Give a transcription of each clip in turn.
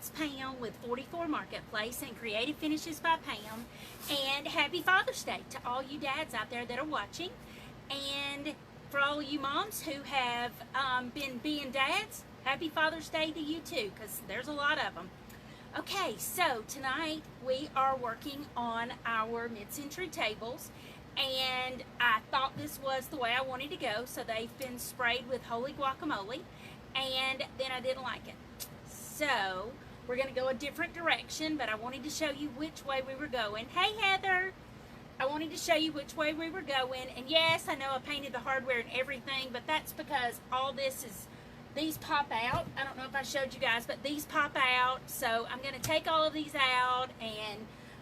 it's Pam with 44 Marketplace and Creative Finishes by Pam. And happy Father's Day to all you dads out there that are watching. And for all you moms who have been being dads, happy Father's Day to you too, because there's a lot of them. Okay, so tonight we are working on our mid-century tables, and I thought this was the way I wanted to go, so they've been sprayed with Holy Guacamole, and then I didn't like it. So we're going to go a different direction, but I wanted to show you which way we were going. Hey Heather! I wanted to show you which way we were going, and yes, I know I painted the hardware and everything, but that's because all this is, these pop out. I don't know if I showed you guys, but these pop out, so I'm going to take all of these out, and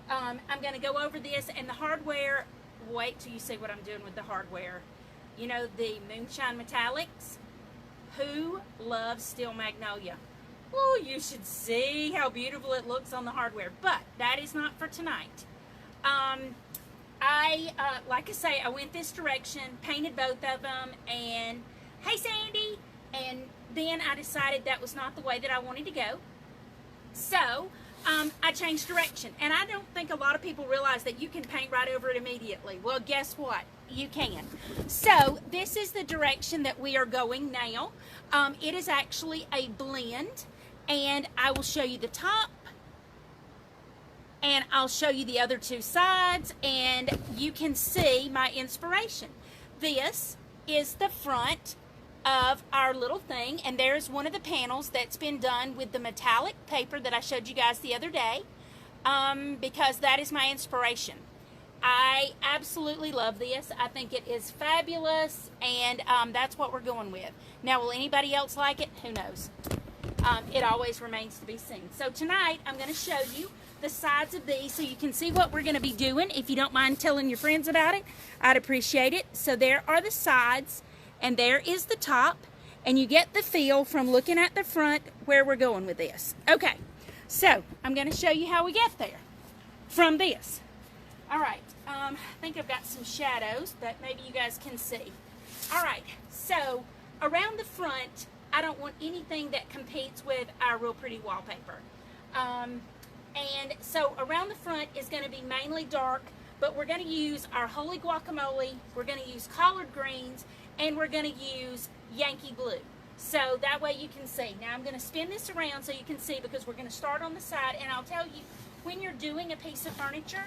I'm going to go over this, and the hardware, wait till you see what I'm doing with the hardware. You know, the Moonshine Metallics? Who loves Steel Magnolia? Oh, you should see how beautiful it looks on the hardware, but that is not for tonight. Like I say, I went this direction, painted both of them, and hey Sandy, and then I decided that was not the way that I wanted to go. So, I changed direction, and I don't think a lot of people realize that you can paint right over it immediately. Well, guess what? You can. So, this is the direction that we are going now. It is actually a blend, and I will show you the top, and I'll show you the other two sides, and you can see my inspiration. This is the front of our little thing, and there's one of the panels that's been done with the metallic paper that I showed you guys the other day, because that is my inspiration. I absolutely love this. I think it is fabulous, and that's what we're going with. Now, will anybody else like it? Who knows? It always remains to be seen. So tonight, I'm going to show you the sides of these so you can see what we're going to be doing. If you don't mind telling your friends about it, I'd appreciate it. So there are the sides, and there is the top, and you get the feel from looking at the front where we're going with this. Okay, so I'm going to show you how we get there from this. All right, I think I've got some shadows that maybe you guys can see. All right, so around the front, I don't want anything that competes with our real pretty wallpaper. And so around the front is going to be mainly dark, but we're going to use our Holy Guacamole, we're going to use collard greens, and we're going to use Yankee Blue. So that way you can see. Now I'm going to spin this around so you can see, because we're going to start on the side, and I'll tell you, when you're doing a piece of furniture,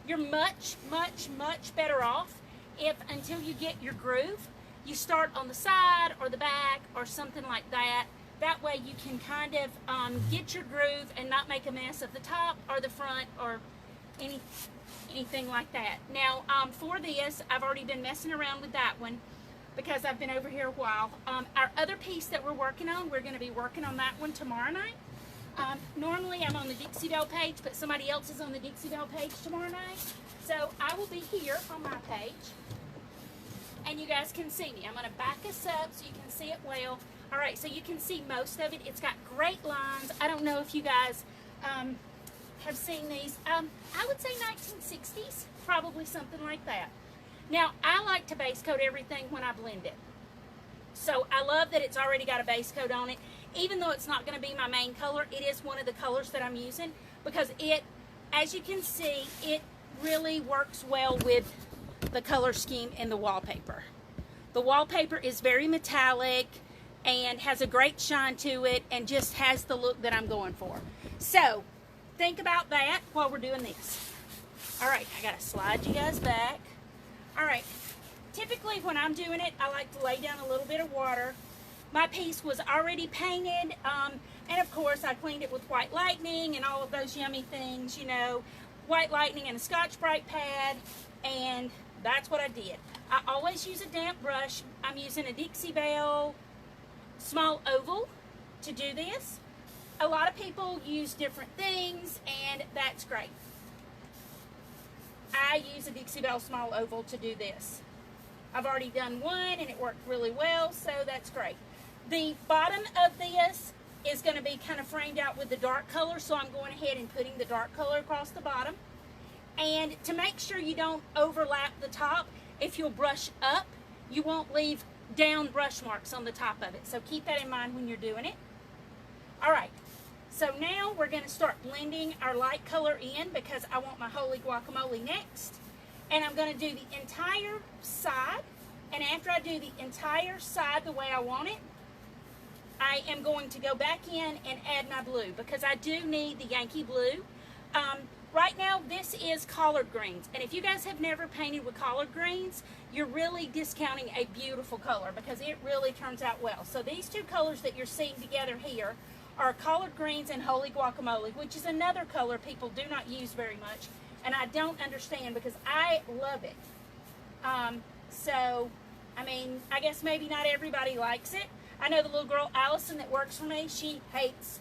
you're much, much, much better off if, until you get your groove, you start on the side or the back or something like that. That way you can kind of get your groove and not make a mess of the top or the front or anything like that. Now, for this, I've already been messing around with that one because I've been over here a while. Our other piece that we're working on, we're going to be working on that one tomorrow night. Normally I'm on the Dixie Belle page, but somebody else is on the Dixie Belle page tomorrow night. So I will be here on my page, and you guys can see me. I'm going to back us up so you can see it well. All right, so you can see most of it. It's got great lines. I don't know if you guys have seen these. I would say 1960s, probably something like that. Now, I like to base coat everything when I blend it. So I love that it's already got a base coat on it. Even though it's not going to be my main color, it is one of the colors that I'm using, because it, as you can see, it really works well with the color scheme in the wallpaper. The wallpaper is very metallic and has a great shine to it and just has the look that I'm going for. So think about that while we're doing this. All right, I gotta slide you guys back. All right, typically when I'm doing it, I like to lay down a little bit of water. My piece was already painted, and of course I cleaned it with White Lightning and all of those yummy things, you know, White Lightning and a Scotch-Brite pad, and that's what I did. I always use a damp brush. I'm using a Dixie Belle small oval to do this. A lot of people use different things, and that's great. I use a Dixie Belle small oval to do this. I've already done one, and it worked really well, so that's great. The bottom of this is going to be kind of framed out with the dark color, so I'm going ahead and putting the dark color across the bottom. And to make sure you don't overlap the top, if you'll brush up, you won't leave down brush marks on the top of it. So keep that in mind when you're doing it. All right, So now we're going to start blending our light color in because I want my Holy Guacamole next. And I'm going to do the entire side. And after I do the entire side the way I want it, I am going to go back in and add my blue because I do need the Yankee Blue. Right now, this is collard greens. And if you guys have never painted with collard greens, you're really discounting a beautiful color because it really turns out well. So these two colors that you're seeing together here are collard greens and Holy Guacamole, which is another color people do not use very much. And I don't understand because I love it. So, I mean, I guess maybe not everybody likes it. I know the little girl, Allison, that works for me, she hates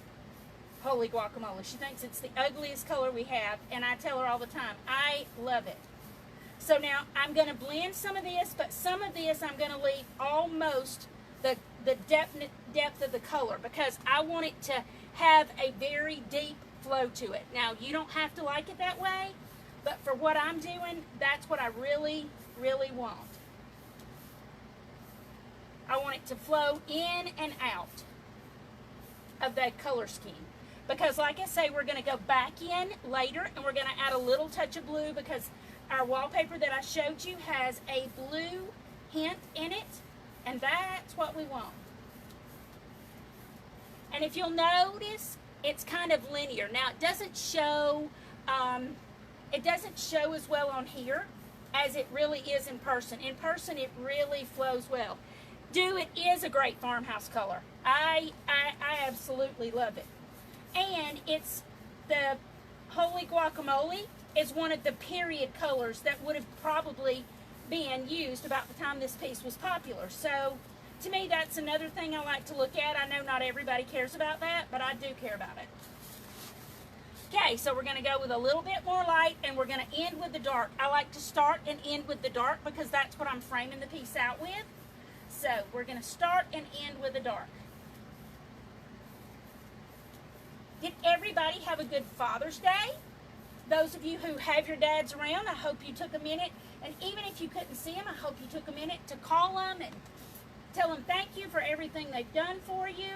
Holy Guacamole. She thinks it's the ugliest color we have, and I tell her all the time, I love it. So now I'm going to blend some of this, but some of this I'm going to leave almost the depth of the color because I want it to have a very deep flow to it. Now, you don't have to like it that way, but for what I'm doing, that's what I really, really want. I want it to flow in and out of that color scheme. Because like I say, we're going to go back in later and we're going to add a little touch of blue because our wallpaper that I showed you has a blue hint in it, and that's what we want. And if you'll notice, it's kind of linear. Now, it doesn't show as well on here as it really is in person. In person, it really flows well. It is a great farmhouse color. I absolutely love it. And it's the Holy Guacamole is one of the period colors that would have probably been used about the time this piece was popular. So to me, that's another thing I like to look at. I know not everybody cares about that, but I do care about it. Okay, so we're going to go with a little bit more light and we're going to end with the dark. I like to start and end with the dark because that's what I'm framing the piece out with. So we're going to start and end with the dark. Did everybody have a good Father's Day? Those of you who have your dads around, I hope you took a minute. And even if you couldn't see them, I hope you took a minute to call them and tell them thank you for everything they've done for you.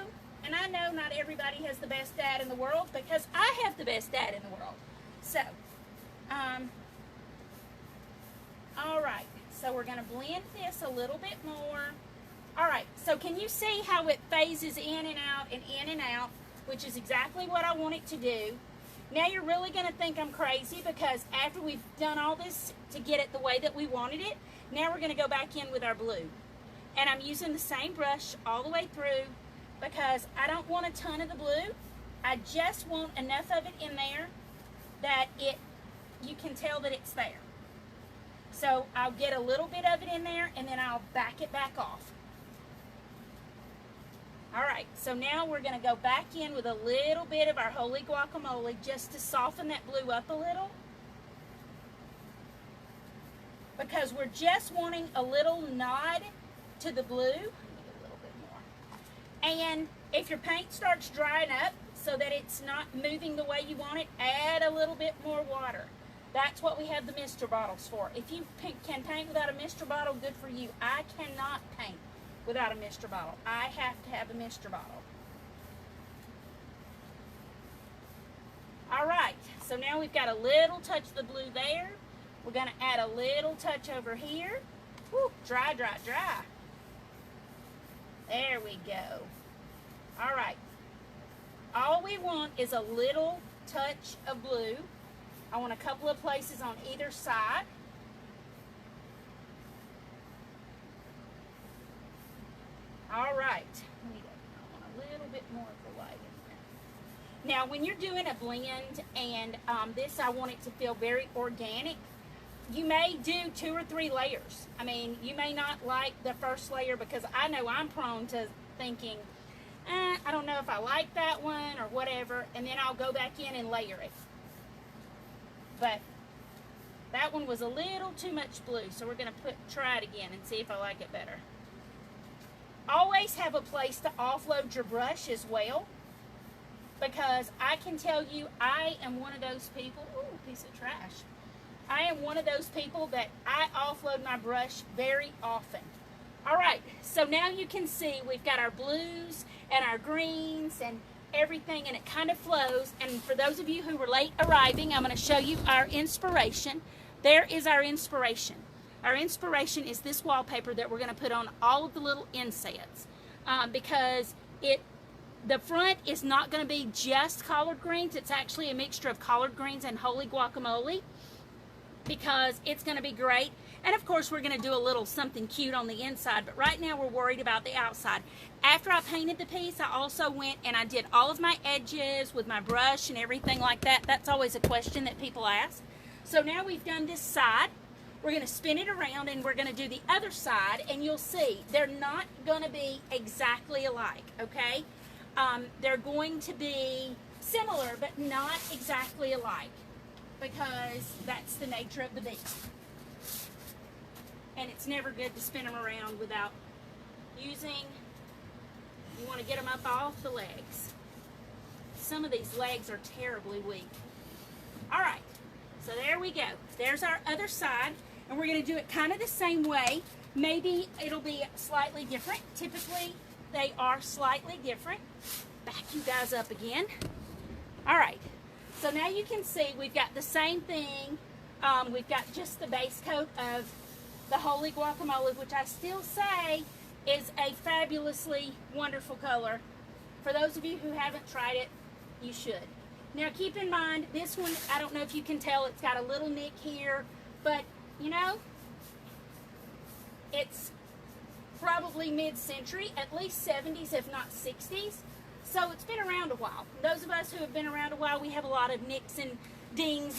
And I know not everybody has the best dad in the world because I have the best dad in the world. So, all right. So we're going to blend this a little bit more. All right. So can you see how it phases in and out and in and out, which is exactly what I want it to do. Now you're really going to think I'm crazy because after we've done all this to get it the way that we wanted it, now we're going to go back in with our blue. And I'm using the same brush all the way through because I don't want a ton of the blue. I just want enough of it in there that you can tell that it's there. So I'll get a little bit of it in there and then I'll back it back off. All right, so now we're going to go back in with a little bit of our Holy Guacamole just to soften that blue up a little. Because we're just wanting a little nod to the blue. A little bit more. And if your paint starts drying up so that it's not moving the way you want it, add a little bit more water. That's what we have the mister bottles for. If you can paint without a mister bottle, good for you. I cannot paint without a mister bottle. I have to have a mister bottle. All right, so now we've got a little touch of the blue there. We're going to add a little touch over here. Woo, dry, dry, dry. There we go. All right. All we want is a little touch of blue. I want a couple of places on either side. All right, I want a little bit more of the light in there. Now, when you're doing a blend, and this I want it to feel very organic, you may do 2 or 3 layers. I mean, you may not like the first layer because I know I'm prone to thinking, I don't know if I like that one or whatever, and then I'll go back in and layer it. But that one was a little too much blue, so we're going to try it again and see if I like it better. Always have a place to offload your brush as well, because I can tell you I am one of those people, ooh, piece of trash. I am one of those people that I offload my brush very often. All right, so now you can see we've got our blues and our greens, and everything, and it kind of flows. And for those of you who were late arriving, I'm going to show you our inspiration. There is our inspiration. Our inspiration is this wallpaper that we're going to put on all of the little insets, because the front is not going to be just collard greens. It's actually a mixture of collard greens and Holy Guacamole, because it's going to be great. And of course, we're going to do a little something cute on the inside, but right now we're worried about the outside. After I painted the piece, I also went and I did all of my edges with my brush and everything like that. That's always a question that people ask. So now we've done this side. We're going to spin it around and we're going to do the other side, and you'll see they're not going to be exactly alike, okay? They're going to be similar, but not exactly alike, because that's the nature of the beast. And it's never good to spin them around without using, you want to get them up off the legs. Some of these legs are terribly weak. All right, so there we go. There's our other side, and we're going to do it kind of the same way. Maybe it'll be slightly different. Typically, they are slightly different. Back you guys up again. All right, so now you can see we've got the same thing. We've got just the base coat of the Holy Guacamole, which I still say is a fabulously wonderful color. For those of you who haven't tried it, you should. Now keep in mind, this one, I don't know if you can tell, it's got a little nick here, but you know, it's probably mid-century, at least 70s, if not 60s. So it's been around a while. Those of us who have been around a while, we have a lot of nicks and dings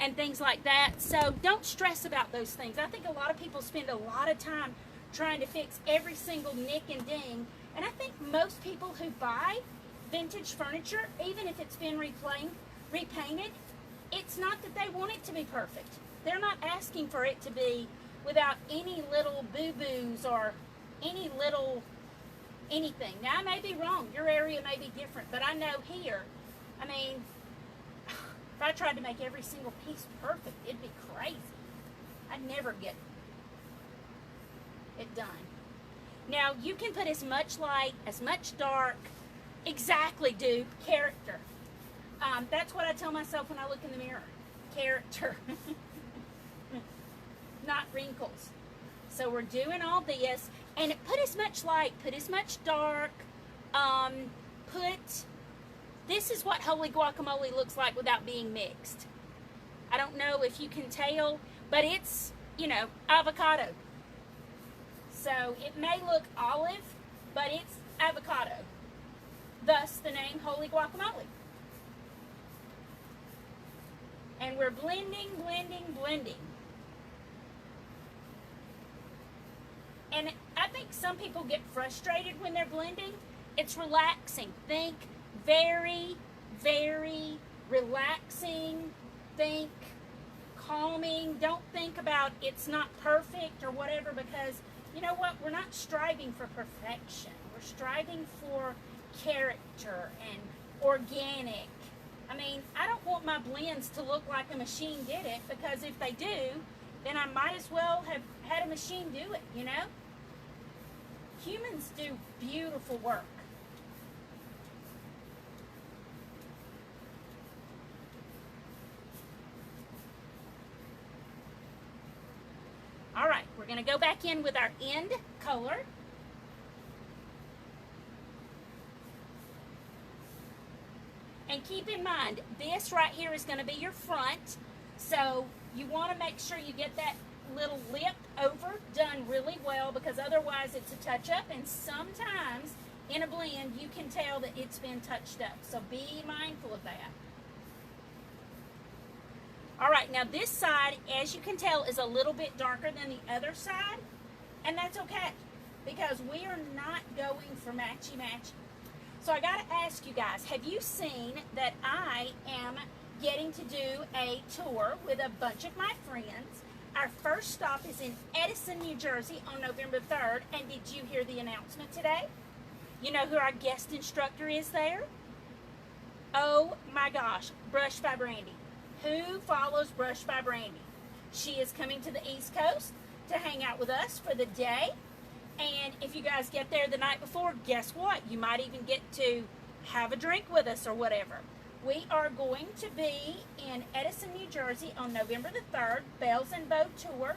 and things like that. So don't stress about those things. I think a lot of people spend a lot of time trying to fix every single nick and ding. And I think most people who buy vintage furniture, even if it's been repainted, it's not that they want it to be perfect. They're not asking for it to be without any little boo-boos or any little anything. Now, I may be wrong. Your area may be different, but I know here, I mean, if I tried to make every single piece perfect, it'd be crazy. I'd never get it done. Now, you can put as much light, as much dark, exactly, dude, character. That's what I tell myself when I look in the mirror. Character. Not wrinkles. So we're doing all this, and put as much light, put as much dark, this is what Holy Guacamole looks like without being mixed. I don't know if you can tell, but it's, you know, avocado. So it may look olive, but it's avocado. Thus the name Holy Guacamole. And we're blending, blending, blending. And I think some people get frustrated when they're blending. It's relaxing. Think very, very relaxing. Think calming. Don't think about it's not perfect or whatever, because you know what? We're not striving for perfection. We're striving for character and organic. I mean, I don't want my blends to look like a machine did it, because if they do, then I might as well have had a machine do it, you know? Humans do beautiful work. All right, we're going to go back in with our end color. And keep in mind, this right here is going to be your front. So you want to make sure you get that little lip over done really well, because otherwise it's a touch-up, and sometimes in a blend you can tell that it's been touched up. So be mindful of that. All right, now this side, as you can tell, is a little bit darker than the other side, and that's okay, because we are not going for matchy-matchy. So I got to ask you guys, have you seen that I am getting to do a tour with a bunch of my friends? Our first stop is in Edison, New Jersey on November 3rd, and did you hear the announcement today? You know who our guest instructor is there? Oh my gosh, Brush by Brandy. Who follows Brush by Brandy? She is coming to the East Coast to hang out with us for the day. And if you guys get there the night before, guess what? You might even get to have a drink with us or whatever. We are going to be in Edison, New Jersey on November the 3rd, Bells and Bow Tour,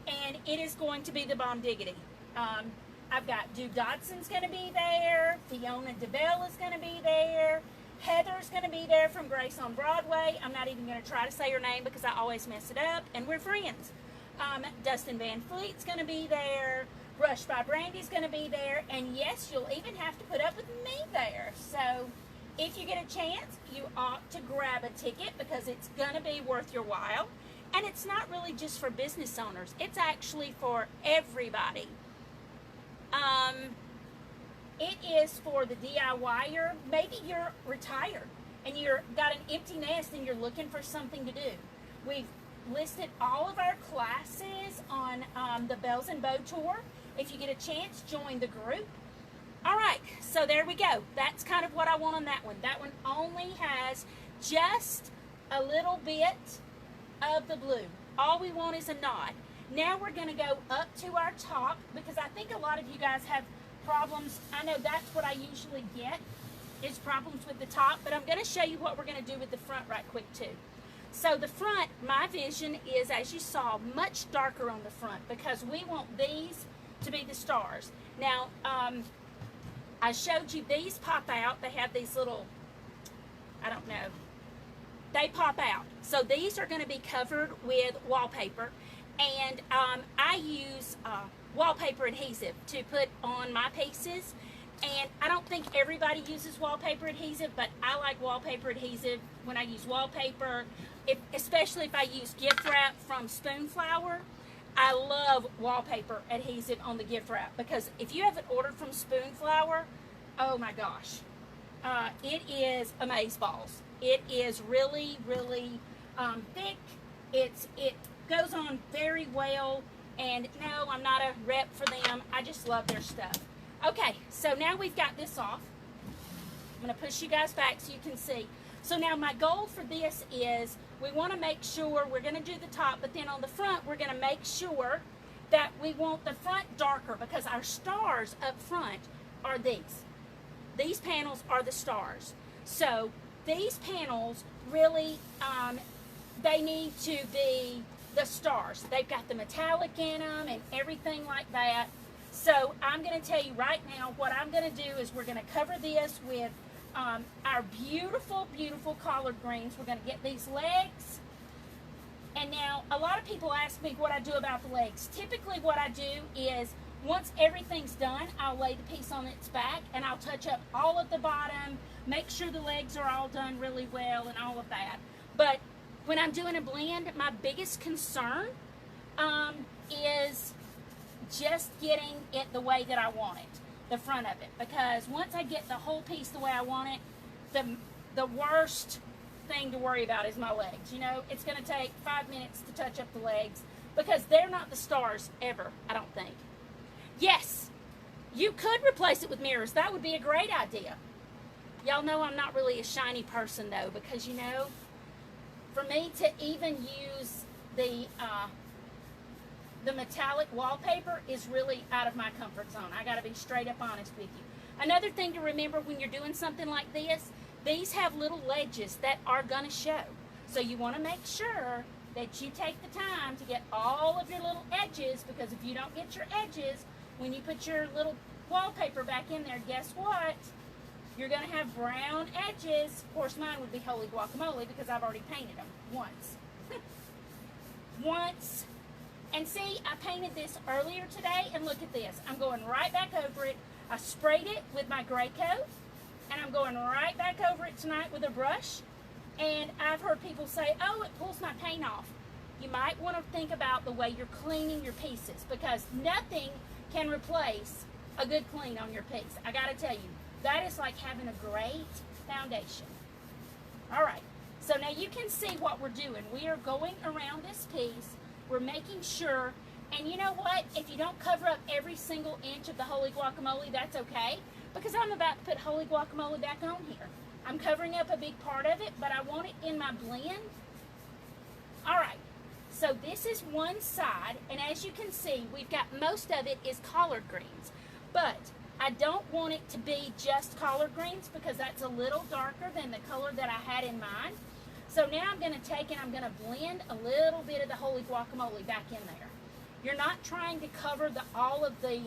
and it is going to be the bomb diggity. I've got Duke Dodson's going to be there, Fiona DeBell is going to be there, Heather's going to be there from Grace on Broadway. I'm not even going to try to say her name because I always mess it up, and we're friends. Dustin Van Fleet's going to be there, Rush by Brandy's going to be there, and yes, you'll even have to put up with me there. So if you get a chance, you ought to grab a ticket because it's going to be worth your while. And it's not really just for business owners. It's actually for everybody. It is for the DIYer. Maybe you're retired and you've got an empty nest and you're looking for something to do. We've listed all of our classes on the Bells and Bow Tour. If you get a chance, join the group. All right, so there we go. That's kind of what I want on that one. That one only has just a little bit of the blue. All we want is a nod. Now we're going to go up to our top because I think a lot of you guys have problems. I know that's what I usually get is problems with the top, but I'm going to show you what we're going to do with the front right quick too. So the front, my vision is, as you saw, much darker on the front because we want these to be the stars. Now, I showed you these pop out. They have these little, I don't know, they pop out. So these are going to be covered with wallpaper, and I use wallpaper adhesive to put on my pieces. And I don't think everybody uses wallpaper adhesive, but I like wallpaper adhesive when I use wallpaper, especially if I use gift wrap from Spoonflower. I love wallpaper adhesive on the gift wrap because if you haven't ordered from Spoonflower, oh my gosh, it is amazeballs. It is really, really thick. It goes on very well, and no, I'm not a rep for them. I just love their stuff. Okay, so now we've got this off. I'm going to push you guys back so you can see. So now my goal for this is we want to make sure we're going to do the top, but then on the front we're going to make sure that we want the front darker because our stars up front are these. These panels are the stars. So these panels really, they need to be the stars. They've got the metallic in them and everything like that. So I'm going to tell you right now what I'm going to do is we're going to cover this with our beautiful, beautiful collard greens. We're going to get these legs. And now a lot of people ask me what I do about the legs. Typically what I do is once everything's done, I'll lay the piece on its back and I'll touch up all of the bottom, make sure the legs are all done really well and all of that. But when I'm doing a blend, my biggest concern is just getting it the way that I want it, the front of it. Because once I get the whole piece the way I want it, the worst thing to worry about is my legs. You know, it's going to take 5 minutes to touch up the legs because they're not the stars ever, I don't think. Yes, you could replace it with mirrors. That would be a great idea. Y'all know I'm not really a shiny person though, because you know, for me to even use the metallic wallpaper is really out of my comfort zone. I got to be straight up honest with you. Another thing to remember when you're doing something like this, these have little ledges that are going to show. So you want to make sure that you take the time to get all of your little edges, because if you don't get your edges, when you put your little wallpaper back in there, guess what? You're going to have brown edges. Of course, mine would be Holy Guacamole because I've already painted them once. Once. And see, I painted this earlier today, and look at this. I'm going right back over it. I sprayed it with my Graco, and I'm going right back over it tonight with a brush. And I've heard people say, oh, it pulls my paint off. You might want to think about the way you're cleaning your pieces, because nothing can replace a good clean on your piece. I got to tell you, that is like having a great foundation. All right, so now you can see what we're doing. We are going around this piece. We're making sure, and you know what? If you don't cover up every single inch of the Holy Guacamole, that's okay, because I'm about to put Holy Guacamole back on here. I'm covering up a big part of it, but I want it in my blend. All right, so this is one side, and as you can see, we've got most of it is collard greens, but I don't want it to be just collard greens because that's a little darker than the color that I had in mind. So now I'm going to take and I'm going to blend a little bit of the Holy Guacamole back in there. You're not trying to cover all of the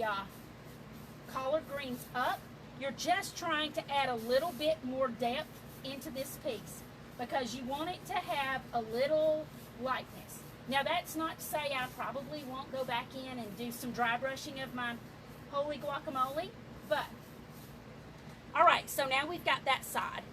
collard greens up. You're just trying to add a little bit more depth into this piece because you want it to have a little lightness. Now that's not to say I probably won't go back in and do some dry brushing of my Holy Guacamole, but all right, so now we've got that side.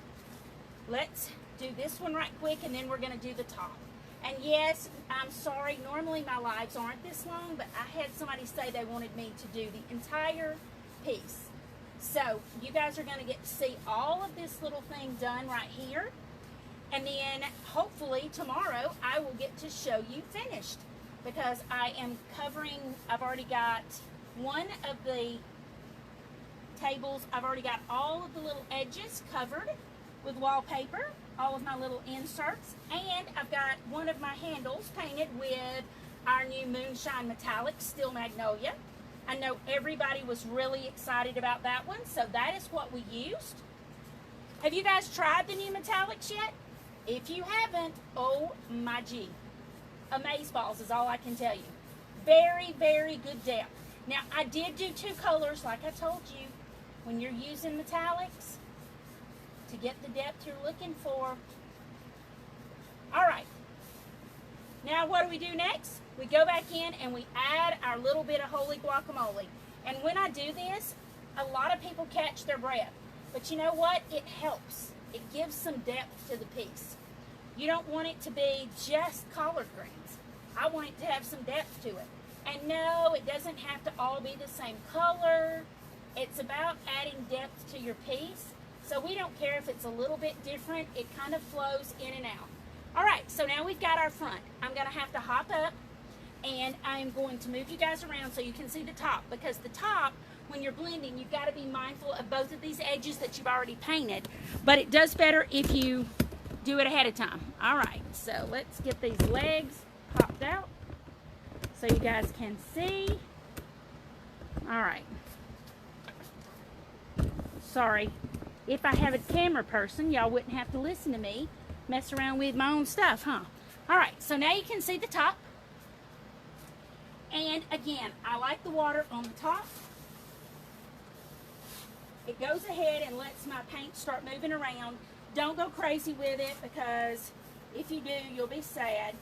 Let's do this one right quick and then we're going to do the top. And yes, I'm sorry, normally my lives aren't this long, but I had somebody say they wanted me to do the entire piece. So you guys are going to get to see all of this little thing done right here. And then hopefully tomorrow I will get to show you finished because I am covering, I've already got one of the tables, I've already got all of the little edges covered with wallpaper, all of my little inserts, and I've got one of my handles painted with our new Moonshine Metallic Steel Magnolia. I know everybody was really excited about that one, so that is what we used. Have you guys tried the new metallics yet? If you haven't, oh my gee. Amazeballs is all I can tell you. Very, very good depth. Now, I did do two colors, like I told you, when you're using metallics, to get the depth you're looking for. All right. Now, what do we do next? We go back in and we add our little bit of Holy Guacamole. And when I do this, a lot of people catch their breath. But you know what? It helps. It gives some depth to the piece. You don't want it to be just collard greens. I want it to have some depth to it. And no, it doesn't have to all be the same color. It's about adding depth to your piece. So we don't care if it's a little bit different. It kind of flows in and out. All right, so now we've got our front. I'm going to have to hop up and I'm going to move you guys around so you can see the top, because the top, when you're blending, you've got to be mindful of both of these edges that you've already painted, but it does better if you do it ahead of time. All right, so let's get these legs popped out so you guys can see. All right. Sorry. If I have a camera person, y'all wouldn't have to listen to me mess around with my own stuff, huh? All right, so now you can see the top. And again, I like the water on the top. It goes ahead and lets my paint start moving around. Don't go crazy with it, because if you do, you'll be sad.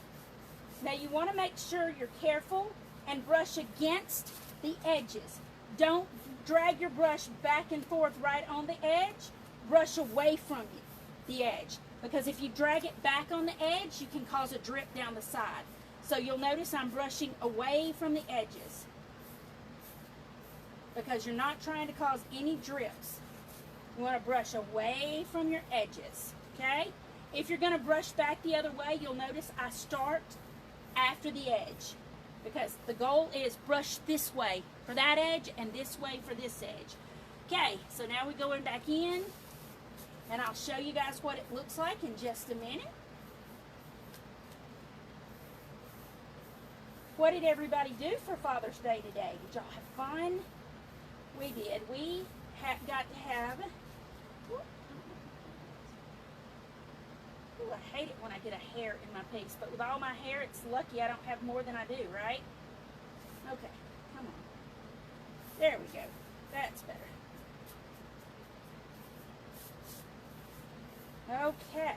Now you want to make sure you're careful and brush against the edges. Don't drag your brush back and forth right on the edge. Brush away from the edge, because if you drag it back on the edge, you can cause a drip down the side. So you'll notice I'm brushing away from the edges, because you're not trying to cause any drips. You want to brush away from your edges, okay? If you're going to brush back the other way, you'll notice I start after the edge, because the goal is brush this way for that edge and this way for this edge. Okay, so now we're going back in, and I'll show you guys what it looks like in just a minute. What did everybody do for Father's Day today? Did y'all have fun? We did. We got to have... Ooh, I hate it when I get a hair in my piece, but with all my hair, it's lucky I don't have more than I do, right? Okay, come on. There we go. That's better. Okay.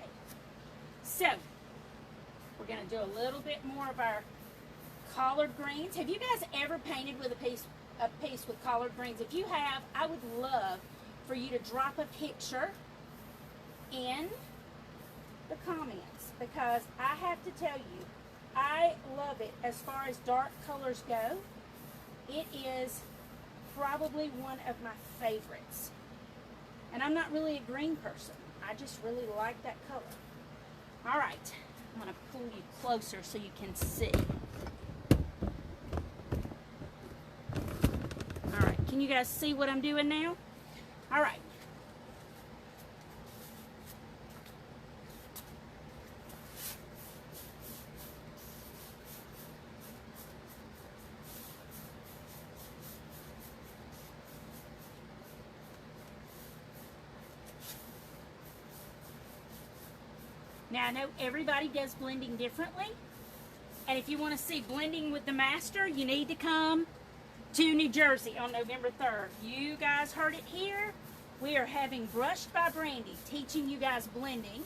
So, we're going to do a little bit more of our collard greens. Have you guys ever painted with a piece with collard greens? If you have, I would love for you to drop a picture in the comments, because I have to tell you, I love it. As far as dark colors go, it is probably one of my favorites. And I'm not really a green person. I just really like that color. All right, I'm going to pull you closer so you can see. All right, can you guys see what I'm doing now? All right. Now I know everybody does blending differently, and if you want to see blending with the master, you need to come to New Jersey on November 3rd. You guys heard it here. We are having Brushed by Brandy, teaching you guys blending,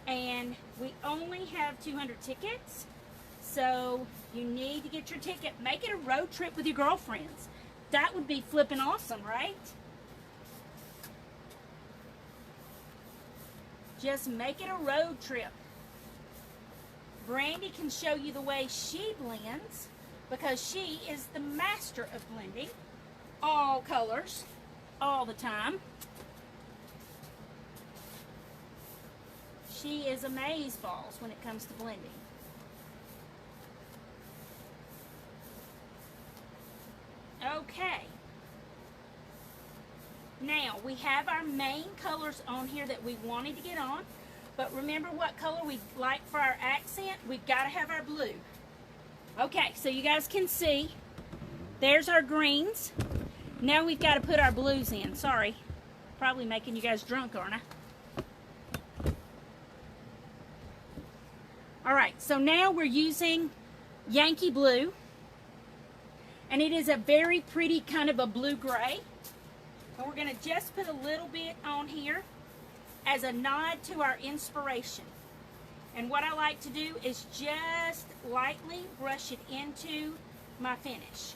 and we only have 200 tickets, so you need to get your ticket. Make it a road trip with your girlfriends. That would be flipping awesome, right? Just make it a road trip. Brandy can show you the way she blends, because she is the master of blending all colors all the time. She is amazeballs when it comes to blending. Okay. Now, we have our main colors on here that we wanted to get on, but remember what color we like for our accent? We've got to have our blue. Okay, so you guys can see, there's our greens. Now we've got to put our blues in. Sorry, probably making you guys drunk, aren't I? All right, so now we're using Yankee Blue, and it is a very pretty kind of a blue-gray. And we're going to just put a little bit on here as a nod to our inspiration. And what I like to do is just lightly brush it into my finish.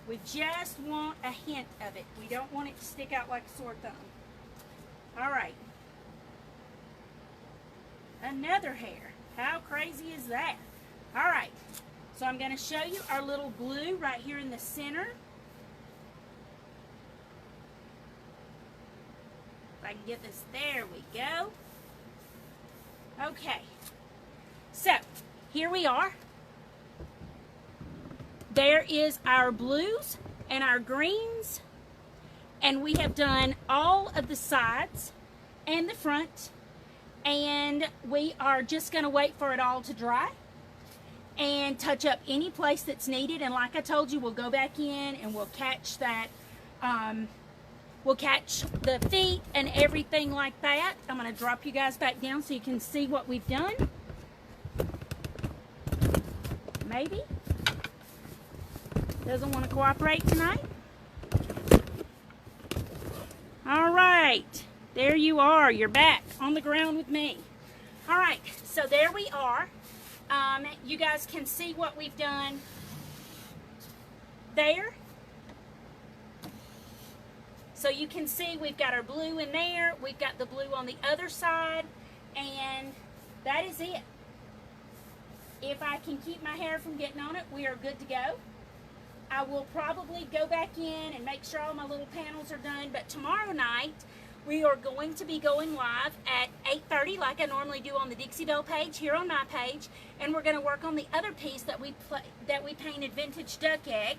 We just want a hint of it. We don't want it to stick out like a sore thumb. All right. Another hair. How crazy is that? All right. So I'm going to show you our little blue right here in the center. If I can get this, there we go. Okay, so here we are. There is our blues and our greens, and we have done all of the sides and the front, and we are just going to wait for it all to dry and touch up any place that's needed. And like I told you, we'll go back in and we'll catch that. We'll catch the feet and everything like that. I'm going to drop you guys back down so you can see what we've done. Maybe. Doesn't want to cooperate tonight. All right. There you are. You're back on the ground with me. All right. So there we are. You guys can see what we've done there. So you can see we've got our blue in there, we've got the blue on the other side, and that is it. If I can keep my hair from getting on it, we are good to go. I will probably go back in and make sure all my little panels are done, but tomorrow night we are going to be going live at 8:30 like I normally do on the Dixie Belle page here on my page, and we're going to work on the other piece that we painted Vintage Duck Egg,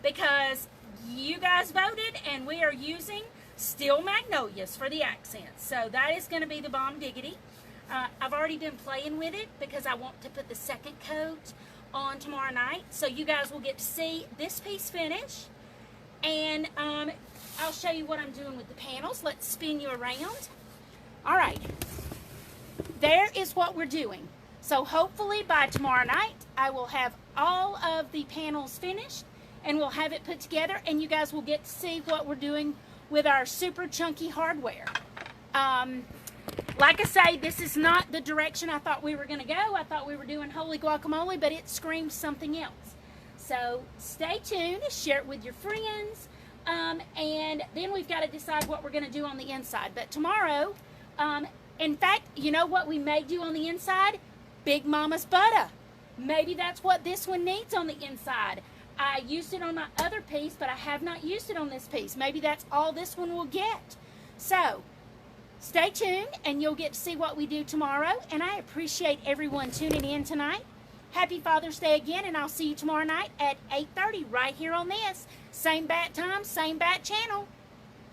because you guys voted, and we are using Steel Magnolias for the accents. So that is going to be the bomb diggity. I've already been playing with it because I want to put the second coat on tomorrow night. So you guys will get to see this piece finish. And I'll show you what I'm doing with the panels. Let's spin you around. All right. There is what we're doing. So hopefully by tomorrow night, I will have all of the panels finished, and we'll have it put together, and you guys will get to see what we're doing with our super chunky hardware. Like I say, this is not the direction I thought we were going to go. I thought we were doing Holy Guacamole, but it screams something else. So stay tuned, share it with your friends, and then we've got to decide what we're going to do on the inside. But tomorrow, in fact, you know what we may do on the inside? Big Mama's butter. Maybe that's what this one needs on the inside. I used it on my other piece, but I have not used it on this piece. Maybe that's all this one will get. So, stay tuned, and you'll get to see what we do tomorrow. And I appreciate everyone tuning in tonight. Happy Father's Day again, and I'll see you tomorrow night at 8:30 right here on this. Same bat time, same bat channel.